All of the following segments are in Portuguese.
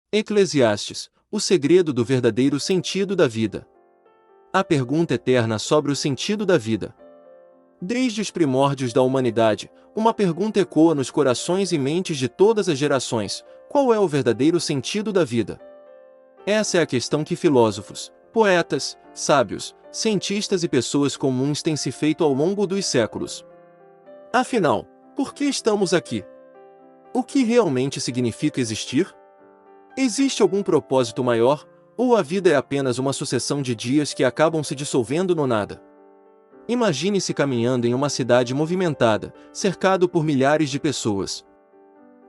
Eclesiastes, o segredo do verdadeiro sentido da vida. A pergunta eterna sobre o sentido da vida. Desde os primórdios da humanidade, uma pergunta ecoa nos corações e mentes de todas as gerações: qual é o verdadeiro sentido da vida? Essa é a questão que filósofos, poetas, sábios, cientistas e pessoas comuns têm se feito ao longo dos séculos. Afinal, por que estamos aqui? O que realmente significa existir? Existe algum propósito maior, ou a vida é apenas uma sucessão de dias que acabam se dissolvendo no nada? Imagine-se caminhando em uma cidade movimentada, cercado por milhares de pessoas.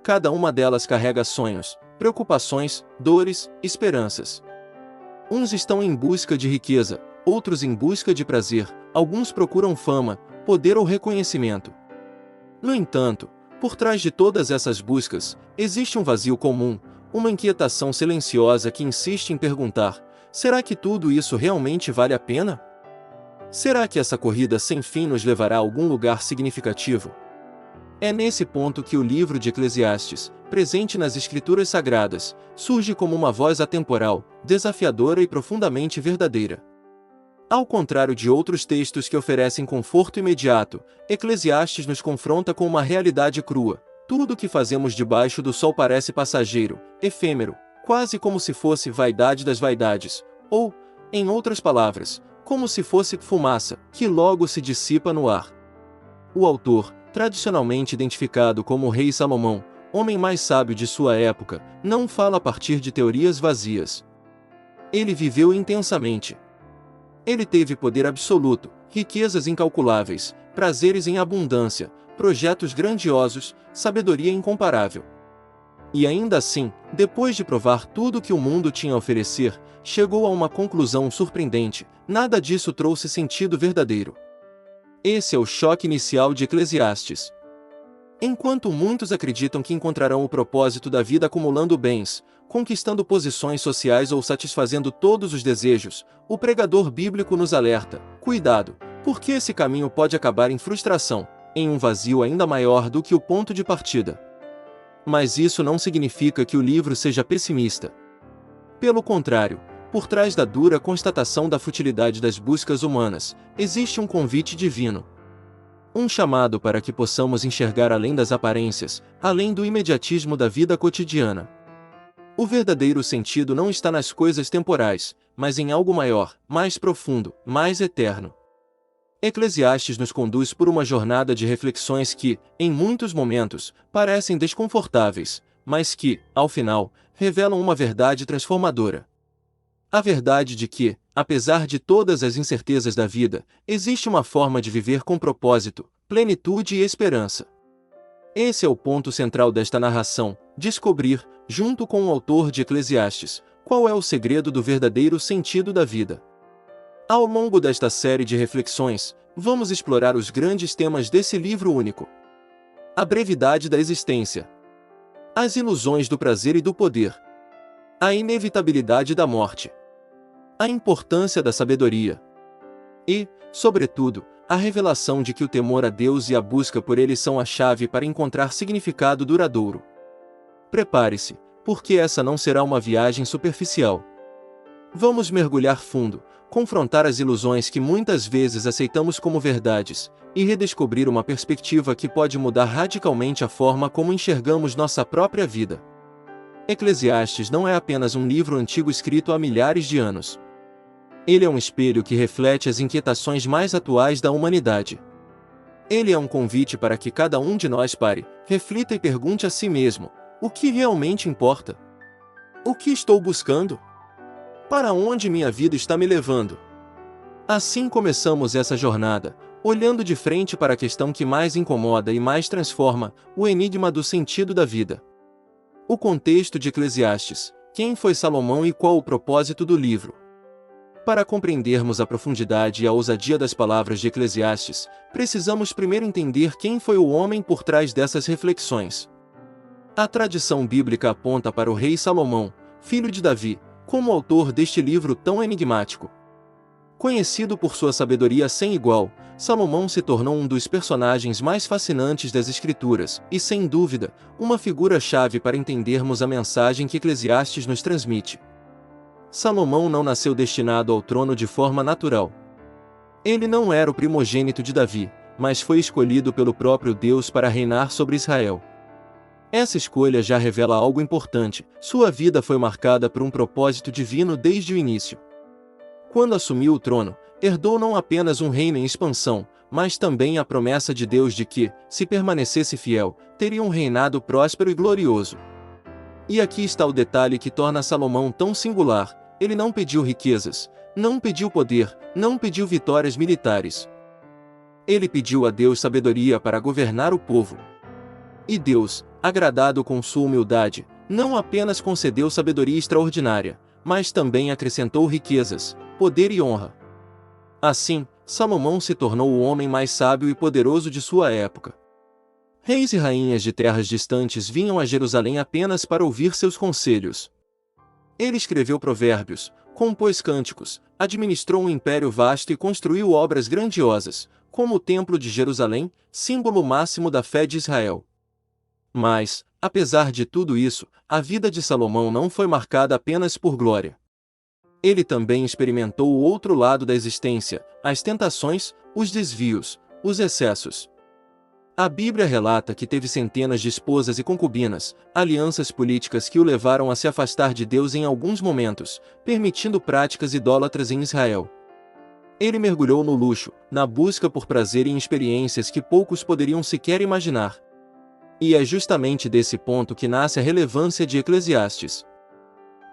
Cada uma delas carrega sonhos, preocupações, dores, esperanças. Uns estão em busca de riqueza, outros em busca de prazer, alguns procuram fama, poder ou reconhecimento. No entanto, por trás de todas essas buscas, existe um vazio comum, uma inquietação silenciosa que insiste em perguntar: será que tudo isso realmente vale a pena? Será que essa corrida sem fim nos levará a algum lugar significativo? É nesse ponto que o livro de Eclesiastes, presente nas Escrituras Sagradas, surge como uma voz atemporal, desafiadora e profundamente verdadeira. Ao contrário de outros textos que oferecem conforto imediato, Eclesiastes nos confronta com uma realidade crua. Tudo o que fazemos debaixo do sol parece passageiro, efêmero, quase como se fosse vaidade das vaidades, ou, em outras palavras, como se fosse fumaça, que logo se dissipa no ar. O autor, tradicionalmente identificado como o rei Salomão, homem mais sábio de sua época, não fala a partir de teorias vazias. Ele viveu intensamente. Ele teve poder absoluto, riquezas incalculáveis, prazeres em abundância, projetos grandiosos, sabedoria incomparável. E ainda assim, depois de provar tudo que o mundo tinha a oferecer, chegou a uma conclusão surpreendente: nada disso trouxe sentido verdadeiro. Esse é o choque inicial de Eclesiastes. Enquanto muitos acreditam que encontrarão o propósito da vida acumulando bens, conquistando posições sociais ou satisfazendo todos os desejos, o pregador bíblico nos alerta: cuidado, porque esse caminho pode acabar em frustração, em um vazio ainda maior do que o ponto de partida. Mas isso não significa que o livro seja pessimista. Pelo contrário, por trás da dura constatação da futilidade das buscas humanas, existe um convite divino. Um chamado para que possamos enxergar além das aparências, além do imediatismo da vida cotidiana. O verdadeiro sentido não está nas coisas temporais, mas em algo maior, mais profundo, mais eterno. Eclesiastes nos conduz por uma jornada de reflexões que, em muitos momentos, parecem desconfortáveis, mas que, ao final, revelam uma verdade transformadora. A verdade de que, apesar de todas as incertezas da vida, existe uma forma de viver com propósito, plenitude e esperança. Esse é o ponto central desta narração: descobrir, junto com o autor de Eclesiastes, qual é o segredo do verdadeiro sentido da vida. Ao longo desta série de reflexões, vamos explorar os grandes temas desse livro único. A brevidade da existência. As ilusões do prazer e do poder. A inevitabilidade da morte. A importância da sabedoria. E, sobretudo, a revelação de que o temor a Deus e a busca por Ele são a chave para encontrar significado duradouro. Prepare-se, porque essa não será uma viagem superficial. Vamos mergulhar fundo, confrontar as ilusões que muitas vezes aceitamos como verdades, e redescobrir uma perspectiva que pode mudar radicalmente a forma como enxergamos nossa própria vida. Eclesiastes não é apenas um livro antigo escrito há milhares de anos. Ele é um espelho que reflete as inquietações mais atuais da humanidade. Ele é um convite para que cada um de nós pare, reflita e pergunte a si mesmo: o que realmente importa? O que estou buscando? Para onde minha vida está me levando? Assim começamos essa jornada, olhando de frente para a questão que mais incomoda e mais transforma, o enigma do sentido da vida. O contexto de Eclesiastes: quem foi Salomão e qual o propósito do livro? Para compreendermos a profundidade e a ousadia das palavras de Eclesiastes, precisamos primeiro entender quem foi o homem por trás dessas reflexões. A tradição bíblica aponta para o rei Salomão, filho de Davi, como autor deste livro tão enigmático. Conhecido por sua sabedoria sem igual, Salomão se tornou um dos personagens mais fascinantes das Escrituras e, sem dúvida, uma figura-chave para entendermos a mensagem que Eclesiastes nos transmite. Salomão não nasceu destinado ao trono de forma natural. Ele não era o primogênito de Davi, mas foi escolhido pelo próprio Deus para reinar sobre Israel. Essa escolha já revela algo importante: sua vida foi marcada por um propósito divino desde o início. Quando assumiu o trono, herdou não apenas um reino em expansão, mas também a promessa de Deus de que, se permanecesse fiel, teria um reinado próspero e glorioso. E aqui está o detalhe que torna Salomão tão singular: ele não pediu riquezas, não pediu poder, não pediu vitórias militares. Ele pediu a Deus sabedoria para governar o povo. E Deus, agradado com sua humildade, não apenas concedeu sabedoria extraordinária, mas também acrescentou riquezas, poder e honra. Assim, Salomão se tornou o homem mais sábio e poderoso de sua época. Reis e rainhas de terras distantes vinham a Jerusalém apenas para ouvir seus conselhos. Ele escreveu provérbios, compôs cânticos, administrou um império vasto e construiu obras grandiosas, como o Templo de Jerusalém, símbolo máximo da fé de Israel. Mas, apesar de tudo isso, a vida de Salomão não foi marcada apenas por glória. Ele também experimentou o outro lado da existência, as tentações, os desvios, os excessos. A Bíblia relata que teve centenas de esposas e concubinas, alianças políticas que o levaram a se afastar de Deus em alguns momentos, permitindo práticas idólatras em Israel. Ele mergulhou no luxo, na busca por prazer e em experiências que poucos poderiam sequer imaginar. E é justamente desse ponto que nasce a relevância de Eclesiastes.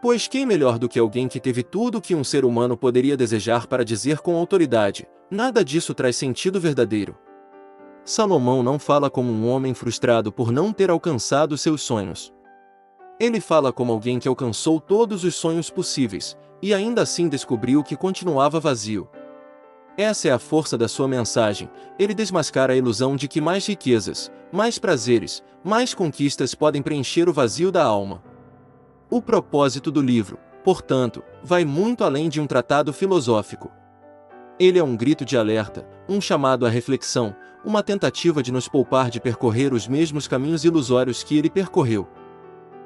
Pois quem melhor do que alguém que teve tudo o que um ser humano poderia desejar para dizer com autoridade: nada disso traz sentido verdadeiro? Salomão não fala como um homem frustrado por não ter alcançado seus sonhos. Ele fala como alguém que alcançou todos os sonhos possíveis, e ainda assim descobriu que continuava vazio. Essa é a força da sua mensagem: ele desmascara a ilusão de que mais riquezas, mais prazeres, mais conquistas podem preencher o vazio da alma. O propósito do livro, portanto, vai muito além de um tratado filosófico. Ele é um grito de alerta, um chamado à reflexão, uma tentativa de nos poupar de percorrer os mesmos caminhos ilusórios que ele percorreu.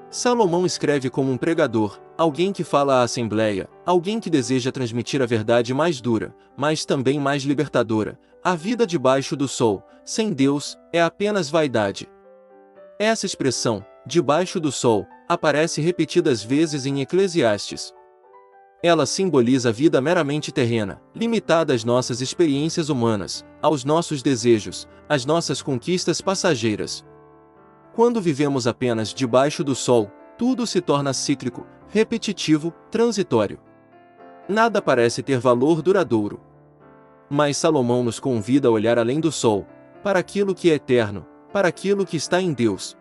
Salomão escreve como um pregador, alguém que fala à assembleia, alguém que deseja transmitir a verdade mais dura, mas também mais libertadora: a vida debaixo do sol, sem Deus, é apenas vaidade. Essa expressão, debaixo do sol, aparece repetidas vezes em Eclesiastes. Ela simboliza a vida meramente terrena, limitada às nossas experiências humanas, aos nossos desejos, às nossas conquistas passageiras. Quando vivemos apenas debaixo do sol, tudo se torna cíclico, repetitivo, transitório. Nada parece ter valor duradouro. Mas Salomão nos convida a olhar além do sol, para aquilo que é eterno, para aquilo que está em Deus.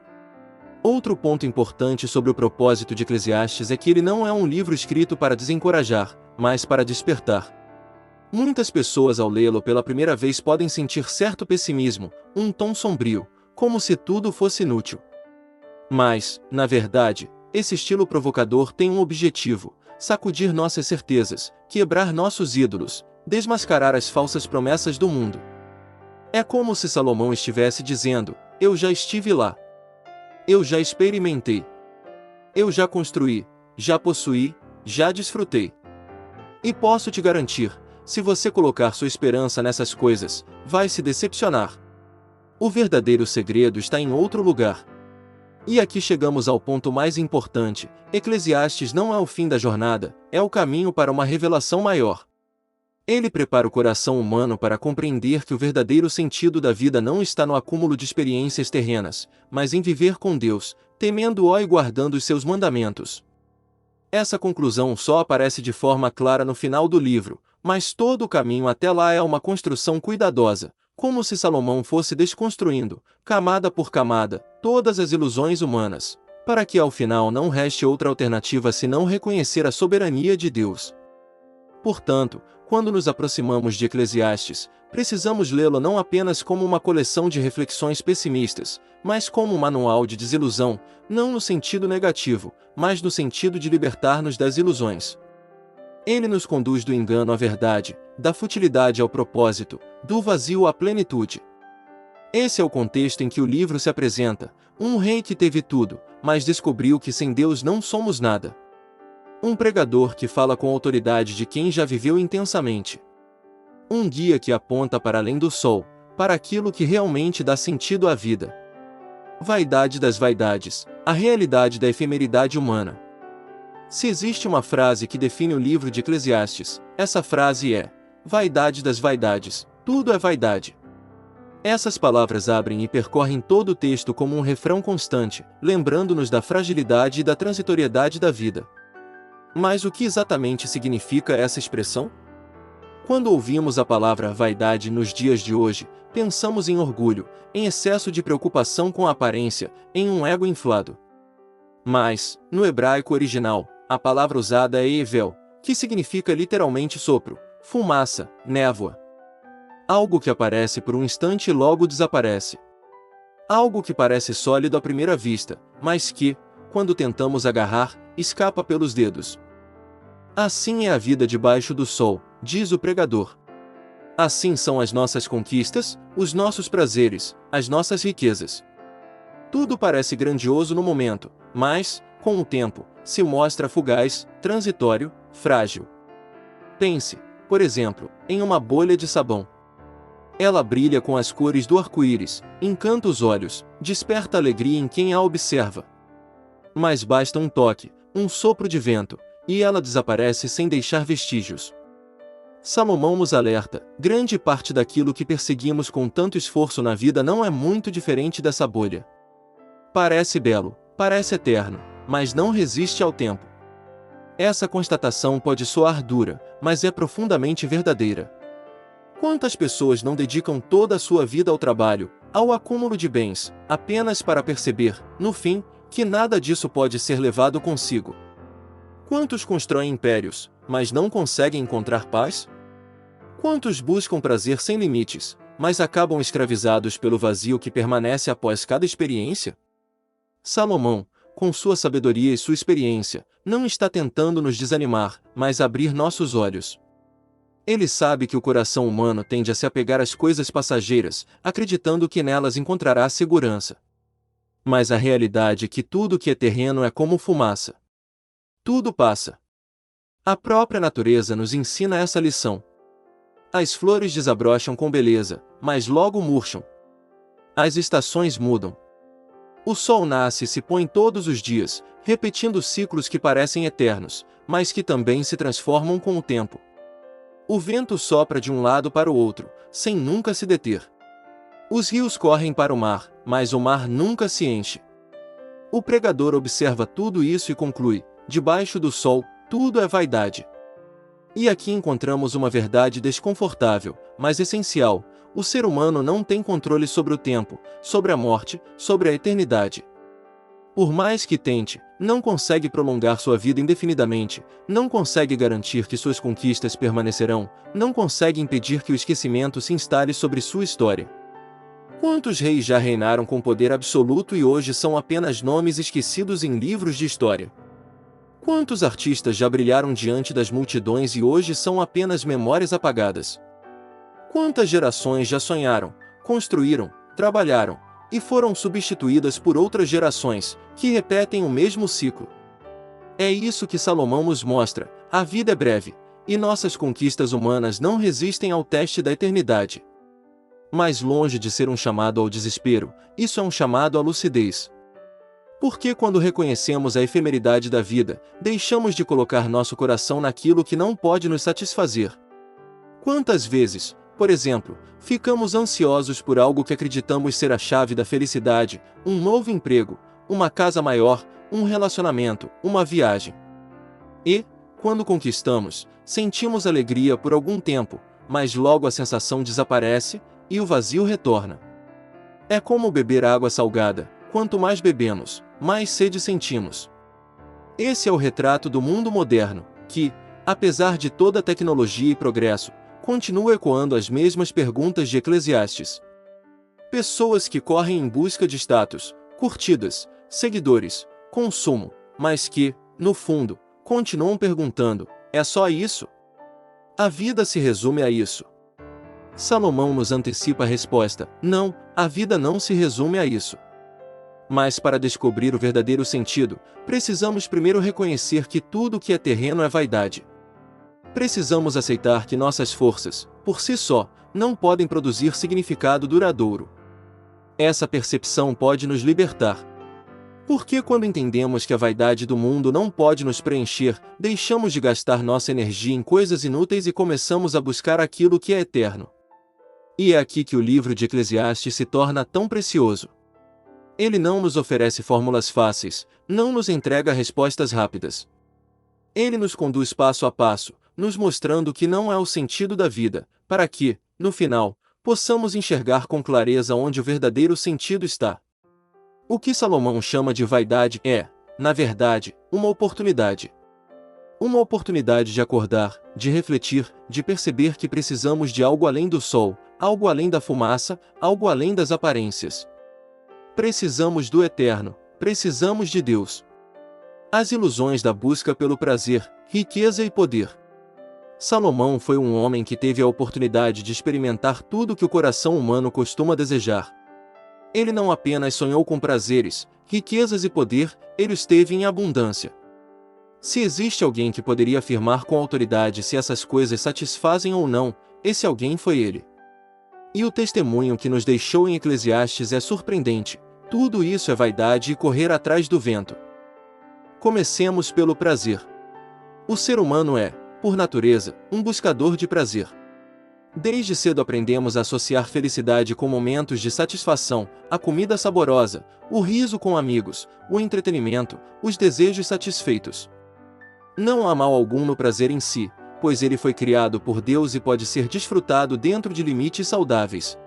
Outro ponto importante sobre o propósito de Eclesiastes é que ele não é um livro escrito para desencorajar, mas para despertar. Muitas pessoas ao lê-lo pela primeira vez podem sentir certo pessimismo, um tom sombrio, como se tudo fosse inútil. Mas, na verdade, esse estilo provocador tem um objetivo: sacudir nossas certezas, quebrar nossos ídolos, desmascarar as falsas promessas do mundo. É como se Salomão estivesse dizendo: eu já estive lá. Eu já experimentei. Eu já construí, já possuí, já desfrutei. E posso te garantir, se você colocar sua esperança nessas coisas, vai se decepcionar. O verdadeiro segredo está em outro lugar. E aqui chegamos ao ponto mais importante: Eclesiastes não é o fim da jornada, é o caminho para uma revelação maior. Ele prepara o coração humano para compreender que o verdadeiro sentido da vida não está no acúmulo de experiências terrenas, mas em viver com Deus, temendo-o e guardando os seus mandamentos. Essa conclusão só aparece de forma clara no final do livro, mas todo o caminho até lá é uma construção cuidadosa, como se Salomão fosse desconstruindo, camada por camada, todas as ilusões humanas, para que ao final não reste outra alternativa senão reconhecer a soberania de Deus. Portanto, quando nos aproximamos de Eclesiastes, precisamos lê-lo não apenas como uma coleção de reflexões pessimistas, mas como um manual de desilusão, não no sentido negativo, mas no sentido de libertar-nos das ilusões. Ele nos conduz do engano à verdade, da futilidade ao propósito, do vazio à plenitude. Esse é o contexto em que o livro se apresenta: um rei que teve tudo, mas descobriu que sem Deus não somos nada. Um pregador que fala com autoridade de quem já viveu intensamente. Um guia que aponta para além do sol, para aquilo que realmente dá sentido à vida. Vaidade das vaidades, a realidade da efemeridade humana. Se existe uma frase que define o livro de Eclesiastes, essa frase é: vaidade das vaidades, tudo é vaidade. Essas palavras abrem e percorrem todo o texto como um refrão constante, lembrando-nos da fragilidade e da transitoriedade da vida. Mas o que exatamente significa essa expressão? Quando ouvimos a palavra vaidade nos dias de hoje, pensamos em orgulho, em excesso de preocupação com a aparência, em um ego inflado. Mas, no hebraico original, a palavra usada é evel, que significa literalmente sopro, fumaça, névoa. Algo que aparece por um instante e logo desaparece. Algo que parece sólido à primeira vista, mas que, quando tentamos agarrar, escapa pelos dedos. Assim é a vida debaixo do sol, diz o pregador. Assim são as nossas conquistas, os nossos prazeres, as nossas riquezas. Tudo parece grandioso no momento, mas, com o tempo, se mostra fugaz, transitório, frágil. Pense, por exemplo, em uma bolha de sabão. Ela brilha com as cores do arco-íris, encanta os olhos, desperta alegria em quem a observa. Mas basta um toque, um sopro de vento, e ela desaparece sem deixar vestígios. Salomão nos alerta: grande parte daquilo que perseguimos com tanto esforço na vida não é muito diferente dessa bolha. Parece belo, parece eterno, mas não resiste ao tempo. Essa constatação pode soar dura, mas é profundamente verdadeira. Quantas pessoas não dedicam toda a sua vida ao trabalho, ao acúmulo de bens, apenas para perceber, no fim, que nada disso pode ser levado consigo? Quantos constroem impérios, mas não conseguem encontrar paz? Quantos buscam prazer sem limites, mas acabam escravizados pelo vazio que permanece após cada experiência? Salomão, com sua sabedoria e sua experiência, não está tentando nos desanimar, mas abrir nossos olhos. Ele sabe que o coração humano tende a se apegar às coisas passageiras, acreditando que nelas encontrará segurança. Mas a realidade é que tudo que é terreno é como fumaça. Tudo passa. A própria natureza nos ensina essa lição. As flores desabrocham com beleza, mas logo murcham. As estações mudam. O sol nasce e se põe todos os dias, repetindo ciclos que parecem eternos, mas que também se transformam com o tempo. O vento sopra de um lado para o outro, sem nunca se deter. Os rios correm para o mar, mas o mar nunca se enche. O pregador observa tudo isso e conclui: debaixo do sol, tudo é vaidade. E aqui encontramos uma verdade desconfortável, mas essencial: o ser humano não tem controle sobre o tempo, sobre a morte, sobre a eternidade. Por mais que tente, não consegue prolongar sua vida indefinidamente, não consegue garantir que suas conquistas permanecerão, não consegue impedir que o esquecimento se instale sobre sua história. Quantos reis já reinaram com poder absoluto e hoje são apenas nomes esquecidos em livros de história? Quantos artistas já brilharam diante das multidões e hoje são apenas memórias apagadas? Quantas gerações já sonharam, construíram, trabalharam, e foram substituídas por outras gerações, que repetem o mesmo ciclo? É isso que Salomão nos mostra: a vida é breve, e nossas conquistas humanas não resistem ao teste da eternidade. Mas longe de ser um chamado ao desespero, isso é um chamado à lucidez. Porque quando reconhecemos a efemeridade da vida, deixamos de colocar nosso coração naquilo que não pode nos satisfazer. Quantas vezes, por exemplo, ficamos ansiosos por algo que acreditamos ser a chave da felicidade, um novo emprego, uma casa maior, um relacionamento, uma viagem. E, quando conquistamos, sentimos alegria por algum tempo, mas logo a sensação desaparece e o vazio retorna. É como beber água salgada: quanto mais bebemos, mais sede sentimos. Esse é o retrato do mundo moderno, que, apesar de toda a tecnologia e progresso, continua ecoando as mesmas perguntas de Eclesiastes. Pessoas que correm em busca de status, curtidas, seguidores, consumo, mas que, no fundo, continuam perguntando: é só isso? A vida se resume a isso. Salomão nos antecipa a resposta: não, a vida não se resume a isso. Mas para descobrir o verdadeiro sentido, precisamos primeiro reconhecer que tudo que é terreno é vaidade. Precisamos aceitar que nossas forças, por si só, não podem produzir significado duradouro. Essa percepção pode nos libertar. Porque quando entendemos que a vaidade do mundo não pode nos preencher, deixamos de gastar nossa energia em coisas inúteis e começamos a buscar aquilo que é eterno. E é aqui que o livro de Eclesiastes se torna tão precioso. Ele não nos oferece fórmulas fáceis, não nos entrega respostas rápidas. Ele nos conduz passo a passo, nos mostrando que não é o sentido da vida, para que, no final, possamos enxergar com clareza onde o verdadeiro sentido está. O que Salomão chama de vaidade é, na verdade, uma oportunidade. Uma oportunidade de acordar, de refletir, de perceber que precisamos de algo além do sol, algo além da fumaça, algo além das aparências. Precisamos do eterno, precisamos de Deus. As ilusões da busca pelo prazer, riqueza e poder. Salomão foi um homem que teve a oportunidade de experimentar tudo que o coração humano costuma desejar. Ele não apenas sonhou com prazeres, riquezas e poder, ele os teve em abundância. Se existe alguém que poderia afirmar com autoridade se essas coisas satisfazem ou não, esse alguém foi ele. E o testemunho que nos deixou em Eclesiastes é surpreendente: tudo isso é vaidade e correr atrás do vento. Comecemos pelo prazer. O ser humano é, por natureza, um buscador de prazer. Desde cedo aprendemos a associar felicidade com momentos de satisfação, a comida saborosa, o riso com amigos, o entretenimento, os desejos satisfeitos. Não há mal algum no prazer em si, pois ele foi criado por Deus e pode ser desfrutado dentro de limites saudáveis.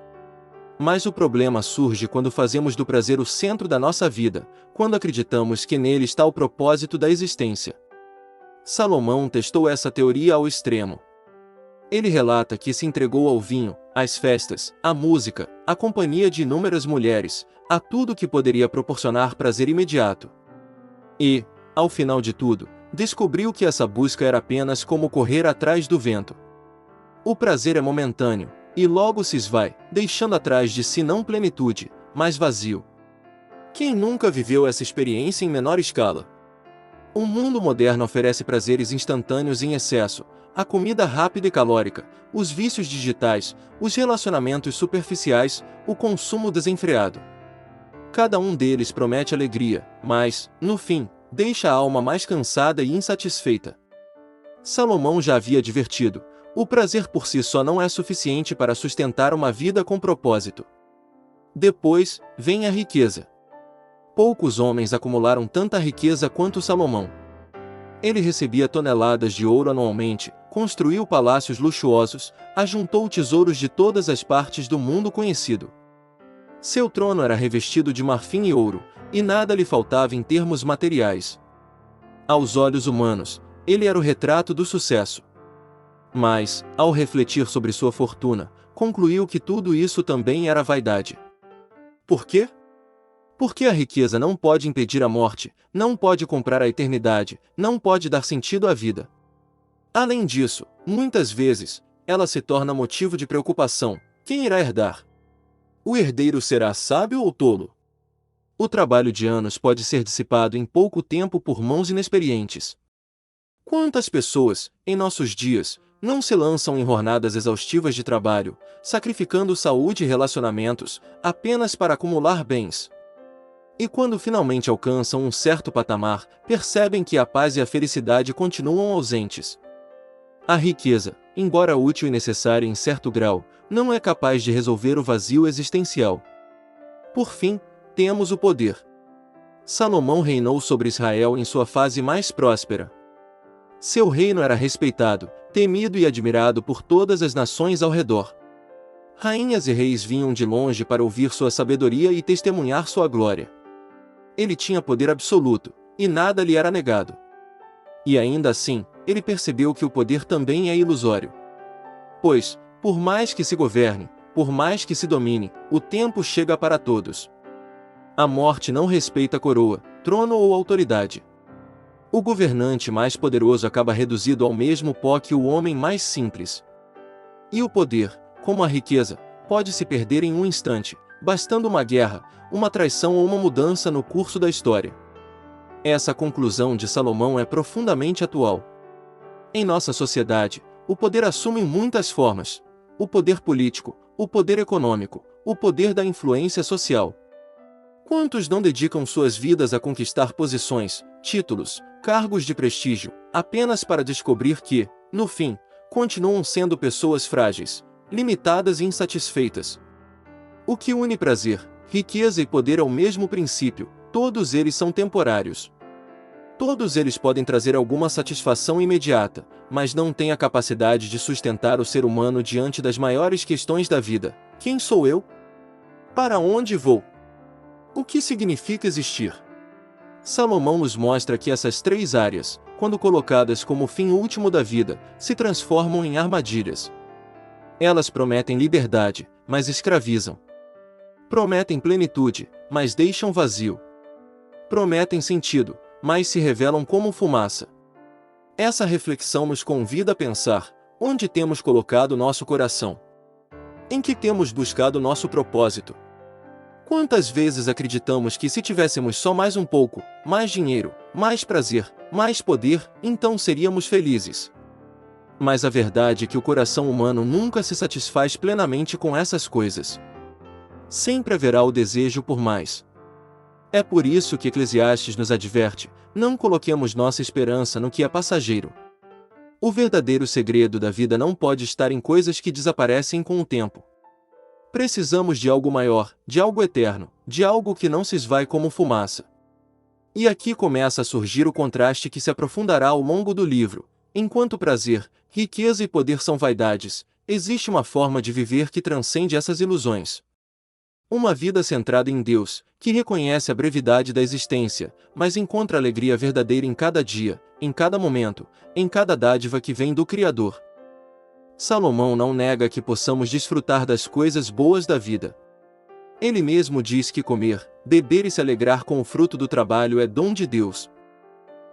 Mas o problema surge quando fazemos do prazer o centro da nossa vida, quando acreditamos que nele está o propósito da existência. Salomão testou essa teoria ao extremo. Ele relata que se entregou ao vinho, às festas, à música, à companhia de inúmeras mulheres, a tudo que poderia proporcionar prazer imediato. E, ao final de tudo, descobriu que essa busca era apenas como correr atrás do vento. O prazer é momentâneo, e logo se esvai, deixando atrás de si não plenitude, mas vazio. Quem nunca viveu essa experiência em menor escala? O mundo moderno oferece prazeres instantâneos em excesso, a comida rápida e calórica, os vícios digitais, os relacionamentos superficiais, o consumo desenfreado. Cada um deles promete alegria, mas, no fim, deixa a alma mais cansada e insatisfeita. Salomão já havia advertido: o prazer por si só não é suficiente para sustentar uma vida com propósito. Depois, vem a riqueza. Poucos homens acumularam tanta riqueza quanto Salomão. Ele recebia toneladas de ouro anualmente, construiu palácios luxuosos, ajuntou tesouros de todas as partes do mundo conhecido. Seu trono era revestido de marfim e ouro, e nada lhe faltava em termos materiais. Aos olhos humanos, ele era o retrato do sucesso. Mas, ao refletir sobre sua fortuna, concluiu que tudo isso também era vaidade. Por quê? Porque a riqueza não pode impedir a morte, não pode comprar a eternidade, não pode dar sentido à vida. Além disso, muitas vezes, ela se torna motivo de preocupação: quem irá herdar? O herdeiro será sábio ou tolo? O trabalho de anos pode ser dissipado em pouco tempo por mãos inexperientes. Quantas pessoas, em nossos dias, não se lançam em jornadas exaustivas de trabalho, sacrificando saúde e relacionamentos, apenas para acumular bens? E quando finalmente alcançam um certo patamar, percebem que a paz e a felicidade continuam ausentes. A riqueza, embora útil e necessária em certo grau, não é capaz de resolver o vazio existencial. Por fim, temos o poder. Salomão reinou sobre Israel em sua fase mais próspera. Seu reino era respeitado, temido e admirado por todas as nações ao redor. Rainhas e reis vinham de longe para ouvir sua sabedoria e testemunhar sua glória. Ele tinha poder absoluto, e nada lhe era negado. E ainda assim, ele percebeu que o poder também é ilusório. Pois, por mais que se governe, por mais que se domine, o tempo chega para todos. A morte não respeita coroa, trono ou autoridade. O governante mais poderoso acaba reduzido ao mesmo pó que o homem mais simples. E o poder, como a riqueza, pode se perder em um instante, bastando uma guerra, uma traição ou uma mudança no curso da história. Essa conclusão de Salomão é profundamente atual. Em nossa sociedade, o poder assume muitas formas: o poder político, o poder econômico, o poder da influência social. Quantos não dedicam suas vidas a conquistar posições, títulos, cargos de prestígio, apenas para descobrir que, no fim, continuam sendo pessoas frágeis, limitadas e insatisfeitas? O que une prazer, riqueza e poder é o mesmo princípio: todos eles são temporários. Todos eles podem trazer alguma satisfação imediata, mas não têm a capacidade de sustentar o ser humano diante das maiores questões da vida: quem sou eu? Para onde vou? O que significa existir? Salomão nos mostra que essas três áreas, quando colocadas como o fim último da vida, se transformam em armadilhas. Elas prometem liberdade, mas escravizam. Prometem plenitude, mas deixam vazio. Prometem sentido, mas se revelam como fumaça. Essa reflexão nos convida a pensar: onde temos colocado nosso coração? Em que temos buscado nosso propósito? Quantas vezes acreditamos que se tivéssemos só mais um pouco, mais dinheiro, mais prazer, mais poder, então seríamos felizes? Mas a verdade é que o coração humano nunca se satisfaz plenamente com essas coisas. Sempre haverá o desejo por mais. É por isso que Eclesiastes nos adverte: não coloquemos nossa esperança no que é passageiro. O verdadeiro segredo da vida não pode estar em coisas que desaparecem com o tempo. Precisamos de algo maior, de algo eterno, de algo que não se esvai como fumaça. E aqui começa a surgir o contraste que se aprofundará ao longo do livro. Enquanto prazer, riqueza e poder são vaidades, existe uma forma de viver que transcende essas ilusões. Uma vida centrada em Deus, que reconhece a brevidade da existência, mas encontra alegria verdadeira em cada dia, em cada momento, em cada dádiva que vem do Criador. Salomão não nega que possamos desfrutar das coisas boas da vida. Ele mesmo diz que comer, beber e se alegrar com o fruto do trabalho é dom de Deus.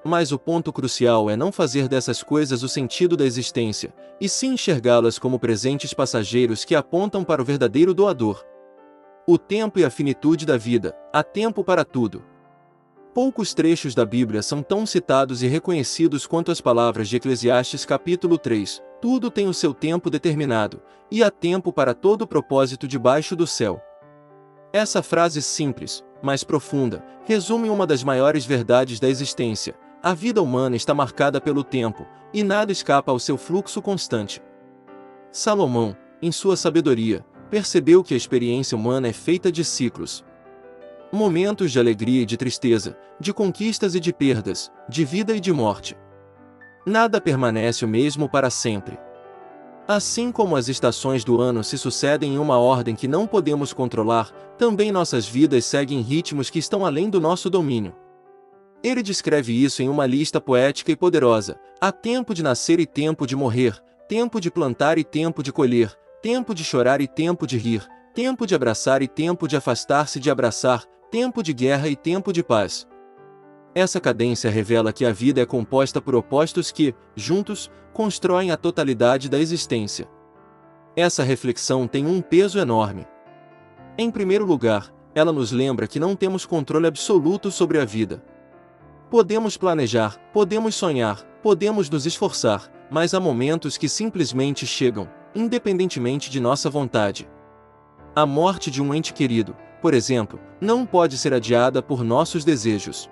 Mas o ponto crucial é não fazer dessas coisas o sentido da existência, e sim enxergá-las como presentes passageiros que apontam para o verdadeiro doador. O tempo e a finitude da vida: há tempo para tudo. Poucos trechos da Bíblia são tão citados e reconhecidos quanto as palavras de Eclesiastes capítulo 3, tudo tem o seu tempo determinado, e há tempo para todo propósito debaixo do céu. Essa frase simples, mas profunda, resume uma das maiores verdades da existência: a vida humana está marcada pelo tempo, e nada escapa ao seu fluxo constante. Salomão, em sua sabedoria, percebeu que a experiência humana é feita de ciclos. Momentos de alegria e de tristeza, de conquistas e de perdas, de vida e de morte. Nada permanece o mesmo para sempre. Assim como as estações do ano se sucedem em uma ordem que não podemos controlar, também nossas vidas seguem ritmos que estão além do nosso domínio. Ele descreve isso em uma lista poética e poderosa: há tempo de nascer e tempo de morrer, tempo de plantar e tempo de colher, tempo de chorar e tempo de rir, tempo de abraçar e tempo de afastar-se de abraçar, tempo de guerra e tempo de paz. Essa cadência revela que a vida é composta por opostos que, juntos, constroem a totalidade da existência. Essa reflexão tem um peso enorme. Em primeiro lugar, ela nos lembra que não temos controle absoluto sobre a vida. Podemos planejar, podemos sonhar, podemos nos esforçar, mas há momentos que simplesmente chegam, independentemente de nossa vontade. A morte de um ente querido, por exemplo, não pode ser adiada por nossos desejos.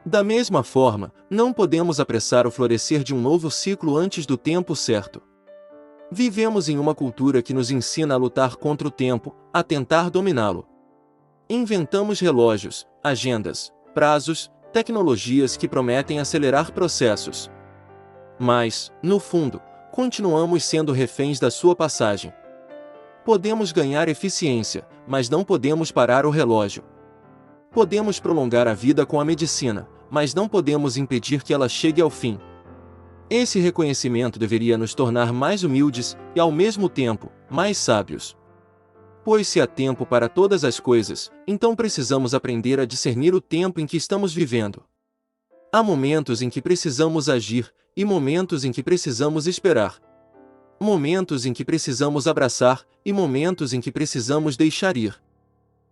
Da mesma forma, não podemos apressar o florescer de um novo ciclo antes do tempo certo. Vivemos em uma cultura que nos ensina a lutar contra o tempo, a tentar dominá-lo. Inventamos relógios, agendas, prazos, tecnologias que prometem acelerar processos. Mas, no fundo, continuamos sendo reféns da sua passagem. Podemos ganhar eficiência, mas não podemos parar o relógio. Podemos prolongar a vida com a medicina, mas não podemos impedir que ela chegue ao fim. Esse reconhecimento deveria nos tornar mais humildes e, ao mesmo tempo, mais sábios. Pois se há tempo para todas as coisas, então precisamos aprender a discernir o tempo em que estamos vivendo. Há momentos em que precisamos agir e momentos em que precisamos esperar. Momentos em que precisamos abraçar e momentos em que precisamos deixar ir.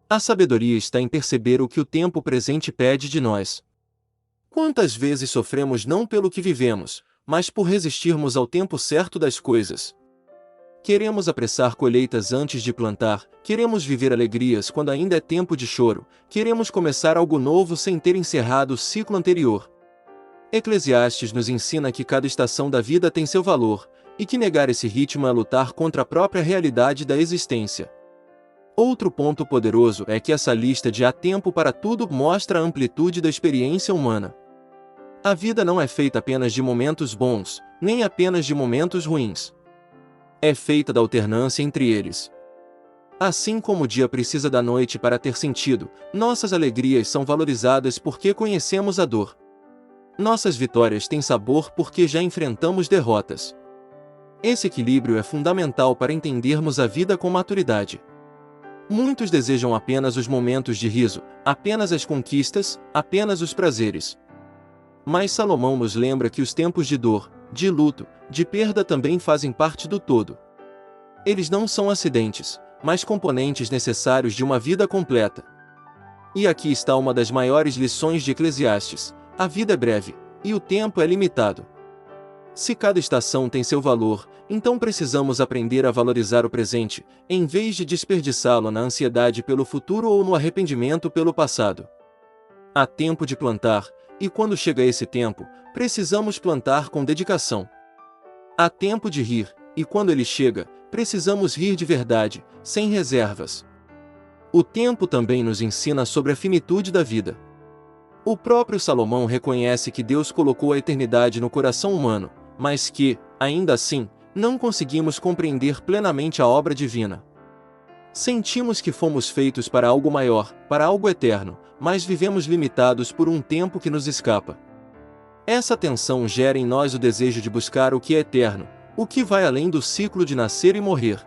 A sabedoria está em perceber o que o tempo presente pede de nós. Quantas vezes sofremos não pelo que vivemos, mas por resistirmos ao tempo certo das coisas? Queremos apressar colheitas antes de plantar, queremos viver alegrias quando ainda é tempo de choro, queremos começar algo novo sem ter encerrado o ciclo anterior. Eclesiastes nos ensina que cada estação da vida tem seu valor, e que negar esse ritmo é lutar contra a própria realidade da existência. Outro ponto poderoso é que essa lista de há tempo para tudo mostra a amplitude da experiência humana. A vida não é feita apenas de momentos bons, nem apenas de momentos ruins. É feita da alternância entre eles. Assim como o dia precisa da noite para ter sentido, nossas alegrias são valorizadas porque conhecemos a dor. Nossas vitórias têm sabor porque já enfrentamos derrotas. Esse equilíbrio é fundamental para entendermos a vida com maturidade. Muitos desejam apenas os momentos de riso, apenas as conquistas, apenas os prazeres. Mas Salomão nos lembra que os tempos de dor, de luto, de perda também fazem parte do todo. Eles não são acidentes, mas componentes necessários de uma vida completa. E aqui está uma das maiores lições de Eclesiastes: a vida é breve, e o tempo é limitado. Se cada estação tem seu valor, então precisamos aprender a valorizar o presente, em vez de desperdiçá-lo na ansiedade pelo futuro ou no arrependimento pelo passado. Há tempo de plantar, e quando chega esse tempo, precisamos plantar com dedicação. Há tempo de rir, e quando ele chega, precisamos rir de verdade, sem reservas. O tempo também nos ensina sobre a finitude da vida. O próprio Salomão reconhece que Deus colocou a eternidade no coração humano, mas que, ainda assim, não conseguimos compreender plenamente a obra divina. Sentimos que fomos feitos para algo maior, para algo eterno, mas vivemos limitados por um tempo que nos escapa. Essa tensão gera em nós o desejo de buscar o que é eterno, o que vai além do ciclo de nascer e morrer.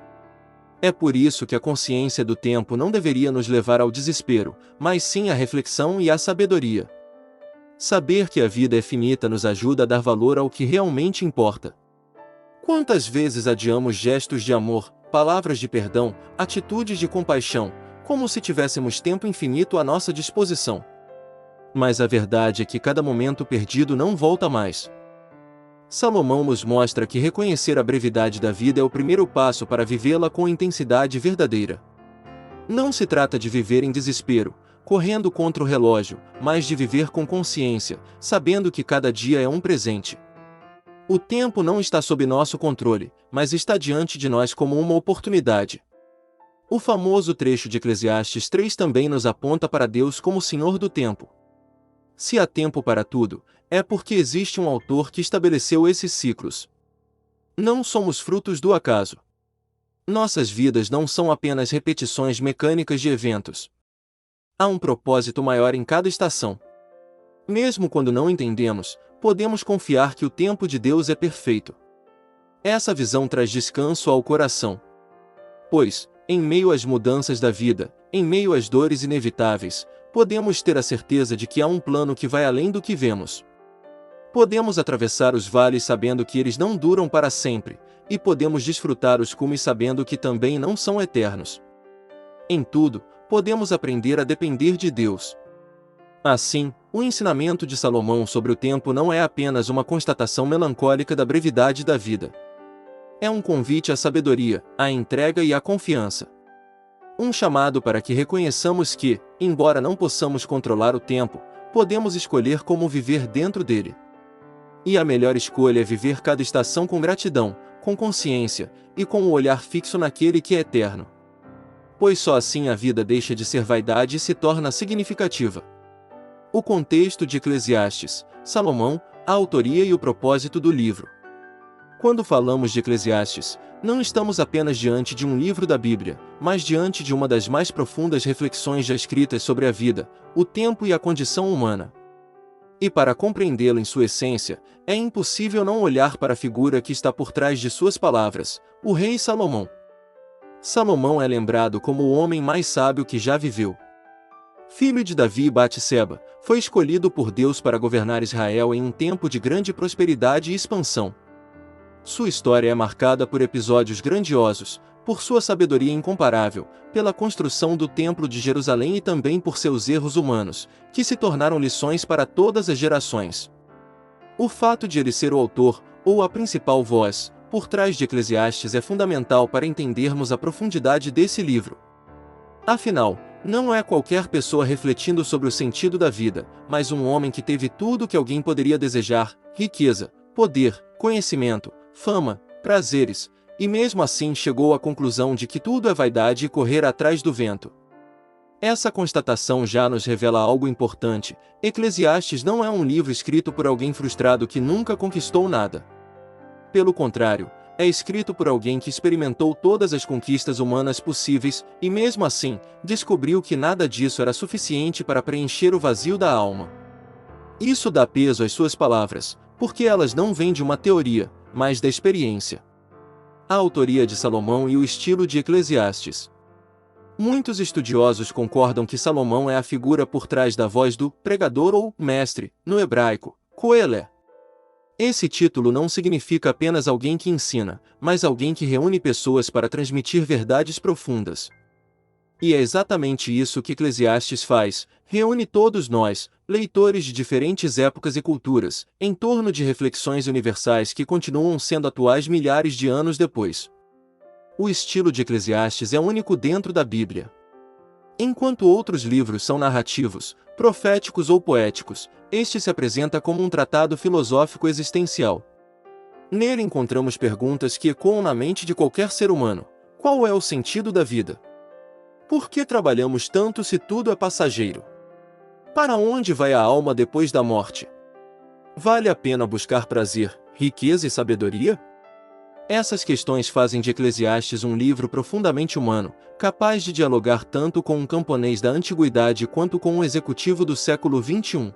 É por isso que a consciência do tempo não deveria nos levar ao desespero, mas sim à reflexão e à sabedoria. Saber que a vida é finita nos ajuda a dar valor ao que realmente importa. Quantas vezes adiamos gestos de amor, palavras de perdão, atitudes de compaixão, como se tivéssemos tempo infinito à nossa disposição? Mas a verdade é que cada momento perdido não volta mais. Salomão nos mostra que reconhecer a brevidade da vida é o primeiro passo para vivê-la com intensidade verdadeira. Não se trata de viver em desespero, correndo contra o relógio, mas de viver com consciência, sabendo que cada dia é um presente. O tempo não está sob nosso controle, mas está diante de nós como uma oportunidade. O famoso trecho de Eclesiastes 3 também nos aponta para Deus como Senhor do tempo. Se há tempo para tudo, é porque existe um autor que estabeleceu esses ciclos. Não somos frutos do acaso. Nossas vidas não são apenas repetições mecânicas de eventos. Há um propósito maior em cada estação. Mesmo quando não entendemos, podemos confiar que o tempo de Deus é perfeito. Essa visão traz descanso ao coração. Pois, em meio às mudanças da vida, em meio às dores inevitáveis, podemos ter a certeza de que há um plano que vai além do que vemos. Podemos atravessar os vales sabendo que eles não duram para sempre, e podemos desfrutar os cumes sabendo que também não são eternos. Em tudo, podemos aprender a depender de Deus. Assim, o ensinamento de Salomão sobre o tempo não é apenas uma constatação melancólica da brevidade da vida. É um convite à sabedoria, à entrega e à confiança. Um chamado para que reconheçamos que, embora não possamos controlar o tempo, podemos escolher como viver dentro dele. E a melhor escolha é viver cada estação com gratidão, com consciência, e com o olhar fixo naquele que é eterno. Pois só assim a vida deixa de ser vaidade e se torna significativa. O contexto de Eclesiastes, Salomão, a autoria e o propósito do livro. Quando falamos de Eclesiastes, não estamos apenas diante de um livro da Bíblia, mas diante de uma das mais profundas reflexões já escritas sobre a vida, o tempo e a condição humana. E para compreendê-lo em sua essência, é impossível não olhar para a figura que está por trás de suas palavras, o rei Salomão. Salomão é lembrado como o homem mais sábio que já viveu. filho de Davi e Batseba, foi escolhido por Deus para governar Israel em um tempo de grande prosperidade e expansão. Sua história é marcada por episódios grandiosos, por sua sabedoria incomparável, pela construção do Templo de Jerusalém e também por seus erros humanos, que se tornaram lições para todas as gerações. O fato de ele ser o autor, ou a principal voz, por trás de Eclesiastes é fundamental para entendermos a profundidade desse livro. Afinal, não é qualquer pessoa refletindo sobre o sentido da vida, mas um homem que teve tudo o que alguém poderia desejar: riqueza, poder, conhecimento, fama, prazeres, e mesmo assim chegou à conclusão de que tudo é vaidade e correr atrás do vento. Essa constatação já nos revela algo importante: Eclesiastes não é um livro escrito por alguém frustrado que nunca conquistou nada. Pelo contrário, é escrito por alguém que experimentou todas as conquistas humanas possíveis e, mesmo assim, descobriu que nada disso era suficiente para preencher o vazio da alma. Isso dá peso às suas palavras, porque elas não vêm de uma teoria, mas da experiência. A autoria de Salomão e o estilo de Eclesiastes. Muitos estudiosos concordam que Salomão é a figura por trás da voz do pregador ou mestre, no hebraico, Coelé. Esse título não significa apenas alguém que ensina, mas alguém que reúne pessoas para transmitir verdades profundas. E é exatamente isso que Eclesiastes faz: reúne todos nós, leitores de diferentes épocas e culturas, em torno de reflexões universais que continuam sendo atuais milhares de anos depois. O estilo de Eclesiastes é único dentro da Bíblia. Enquanto outros livros são narrativos, proféticos ou poéticos, este se apresenta como um tratado filosófico existencial. Nele encontramos perguntas que ecoam na mente de qualquer ser humano: qual é o sentido da vida? Por que trabalhamos tanto se tudo é passageiro? Para onde vai a alma depois da morte? Vale a pena buscar prazer, riqueza e sabedoria? Essas questões fazem de Eclesiastes um livro profundamente humano, capaz de dialogar tanto com um camponês da antiguidade quanto com um executivo do século XXI.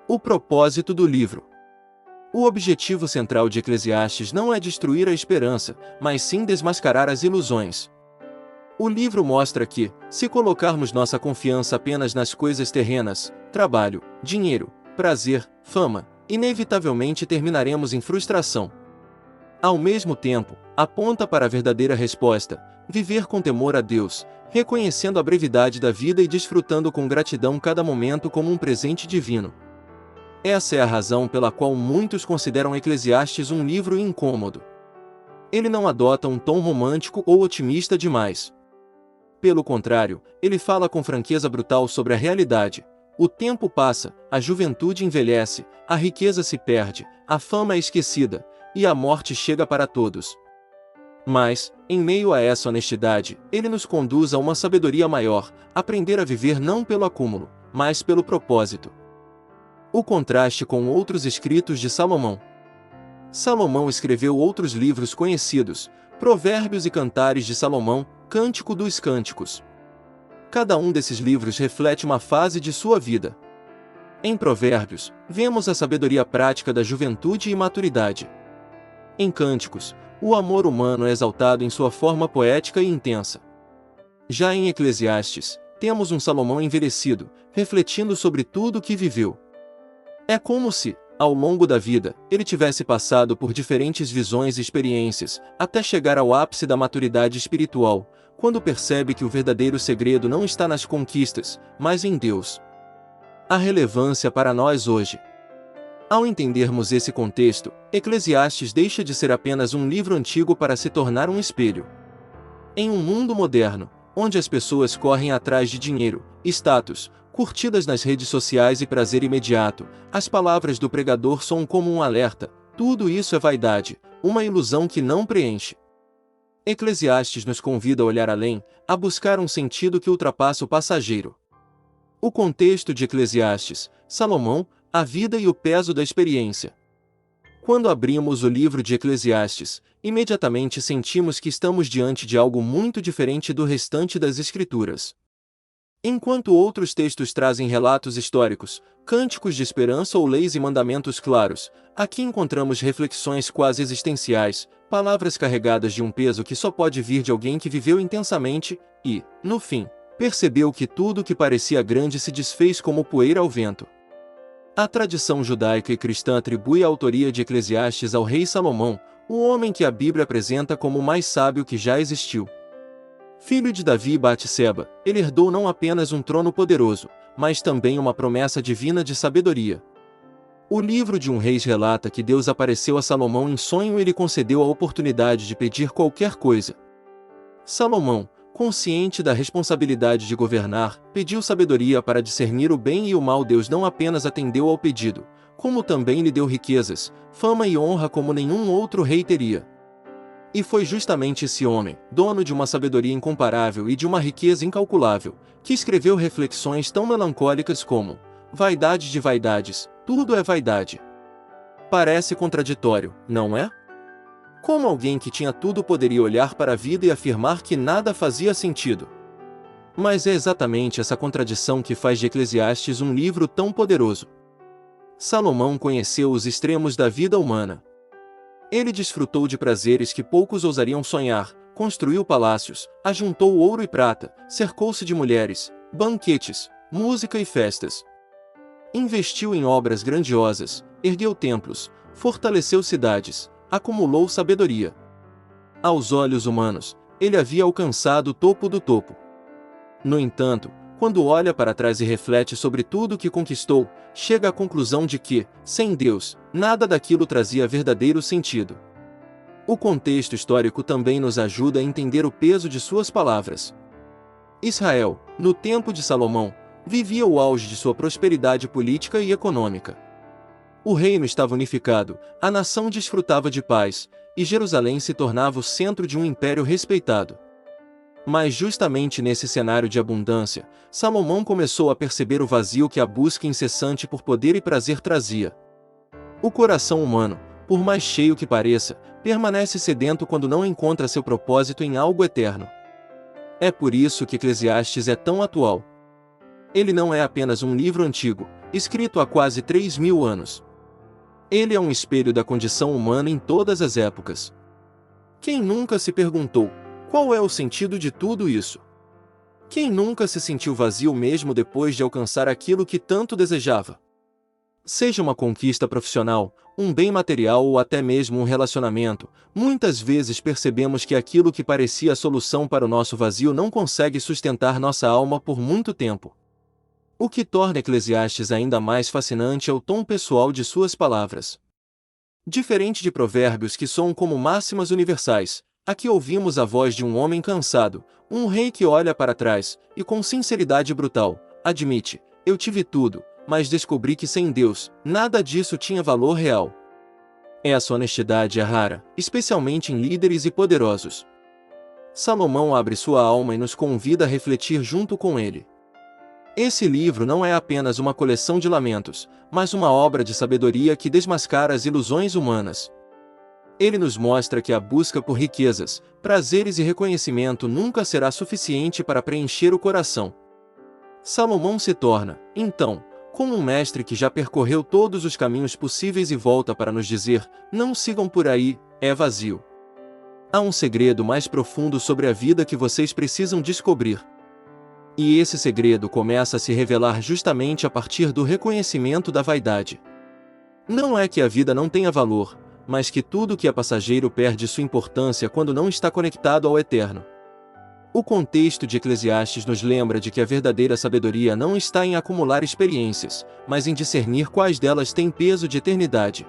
O propósito do livro. O objetivo central de Eclesiastes não é destruir a esperança, mas sim desmascarar as ilusões. O livro mostra que, se colocarmos nossa confiança apenas nas coisas terrenas, trabalho, dinheiro, prazer, fama, inevitavelmente terminaremos em frustração. Ao mesmo tempo, aponta para a verdadeira resposta: viver com temor a Deus, reconhecendo a brevidade da vida e desfrutando com gratidão cada momento como um presente divino. Essa é a razão pela qual muitos consideram Eclesiastes um livro incômodo. Ele não adota um tom romântico ou otimista demais. Pelo contrário, ele fala com franqueza brutal sobre a realidade. O tempo passa, a juventude envelhece, a riqueza se perde, a fama é esquecida, e a morte chega para todos. Mas, em meio a essa honestidade, ele nos conduz a uma sabedoria maior: aprender a viver não pelo acúmulo, mas pelo propósito. O contraste com outros escritos de Salomão. Salomão escreveu outros livros conhecidos: Provérbios e Cantares de Salomão, Cântico dos Cânticos. Cada um desses livros reflete uma fase de sua vida. Em Provérbios, vemos a sabedoria prática da juventude e maturidade. Em Cânticos, o amor humano é exaltado em sua forma poética e intensa. Já em Eclesiastes, temos um Salomão envelhecido, refletindo sobre tudo o que viveu. É como se, ao longo da vida, ele tivesse passado por diferentes visões e experiências, até chegar ao ápice da maturidade espiritual, quando percebe que o verdadeiro segredo não está nas conquistas, mas em Deus. A relevância para nós hoje. Ao entendermos esse contexto, Eclesiastes deixa de ser apenas um livro antigo para se tornar um espelho. Em um mundo moderno, onde as pessoas correm atrás de dinheiro, status, curtidas nas redes sociais e prazer imediato, as palavras do pregador soam como um alerta: tudo isso é vaidade, uma ilusão que não preenche. Eclesiastes nos convida a olhar além, a buscar um sentido que ultrapassa o passageiro. O contexto de Eclesiastes: Salomão, a vida e o peso da experiência. Quando abrimos o livro de Eclesiastes, imediatamente sentimos que estamos diante de algo muito diferente do restante das Escrituras. Enquanto outros textos trazem relatos históricos, cânticos de esperança ou leis e mandamentos claros, aqui encontramos reflexões quase existenciais, palavras carregadas de um peso que só pode vir de alguém que viveu intensamente e, no fim, percebeu que tudo que parecia grande se desfez como poeira ao vento. A tradição judaica e cristã atribui a autoria de Eclesiastes ao rei Salomão, o homem que a Bíblia apresenta como o mais sábio que já existiu. Filho de Davi e Batseba, ele herdou não apenas um trono poderoso, mas também uma promessa divina de sabedoria. O livro de Reis relata que Deus apareceu a Salomão em sonho e lhe concedeu a oportunidade de pedir qualquer coisa. Salomão, consciente da responsabilidade de governar, pediu sabedoria para discernir o bem e o mal. Deus não apenas atendeu ao pedido, como também lhe deu riquezas, fama e honra como nenhum outro rei teria. E foi justamente esse homem, dono de uma sabedoria incomparável e de uma riqueza incalculável, que escreveu reflexões tão melancólicas como: vaidade de vaidades, tudo é vaidade. Parece contraditório, não é? Como alguém que tinha tudo poderia olhar para a vida e afirmar que nada fazia sentido? Mas é exatamente essa contradição que faz de Eclesiastes um livro tão poderoso. Salomão conheceu os extremos da vida humana. Ele desfrutou de prazeres que poucos ousariam sonhar, construiu palácios, ajuntou ouro e prata, cercou-se de mulheres, banquetes, música e festas. Investiu em obras grandiosas, ergueu templos, fortaleceu cidades, acumulou sabedoria. Aos olhos humanos, ele havia alcançado o topo do topo. No entanto, quando olha para trás e reflete sobre tudo o que conquistou, chega à conclusão de que, sem Deus, nada daquilo trazia verdadeiro sentido. O contexto histórico também nos ajuda a entender o peso de suas palavras. Israel, no tempo de Salomão, vivia o auge de sua prosperidade política e econômica. O reino estava unificado, a nação desfrutava de paz, e Jerusalém se tornava o centro de um império respeitado. Mas justamente nesse cenário de abundância, Salomão começou a perceber o vazio que a busca incessante por poder e prazer trazia. O coração humano, por mais cheio que pareça, permanece sedento quando não encontra seu propósito em algo eterno. É por isso que Eclesiastes é tão atual. Ele não é apenas um livro antigo, escrito há quase 3.000 anos. Ele é um espelho da condição humana em todas as épocas. Quem nunca se perguntou: qual é o sentido de tudo isso? Quem nunca se sentiu vazio mesmo depois de alcançar aquilo que tanto desejava? Seja uma conquista profissional, um bem material ou até mesmo um relacionamento, muitas vezes percebemos que aquilo que parecia a solução para o nosso vazio não consegue sustentar nossa alma por muito tempo. O que torna Eclesiastes ainda mais fascinante é o tom pessoal de suas palavras. Diferente de provérbios que soam como máximas universais, aqui ouvimos a voz de um homem cansado, um rei que olha para trás, e com sinceridade brutal, admite: eu tive tudo, mas descobri que sem Deus, nada disso tinha valor real. Essa honestidade é rara, especialmente em líderes e poderosos. Salomão abre sua alma e nos convida a refletir junto com ele. Esse livro não é apenas uma coleção de lamentos, mas uma obra de sabedoria que desmascara as ilusões humanas. Ele nos mostra que a busca por riquezas, prazeres e reconhecimento nunca será suficiente para preencher o coração. Salomão se torna, então, como um mestre que já percorreu todos os caminhos possíveis e volta para nos dizer: não sigam por aí, é vazio. Há um segredo mais profundo sobre a vida que vocês precisam descobrir. E esse segredo começa a se revelar justamente a partir do reconhecimento da vaidade. Não é que a vida não tenha valor, mas que tudo que é passageiro perde sua importância quando não está conectado ao eterno. O contexto de Eclesiastes nos lembra de que a verdadeira sabedoria não está em acumular experiências, mas em discernir quais delas têm peso de eternidade.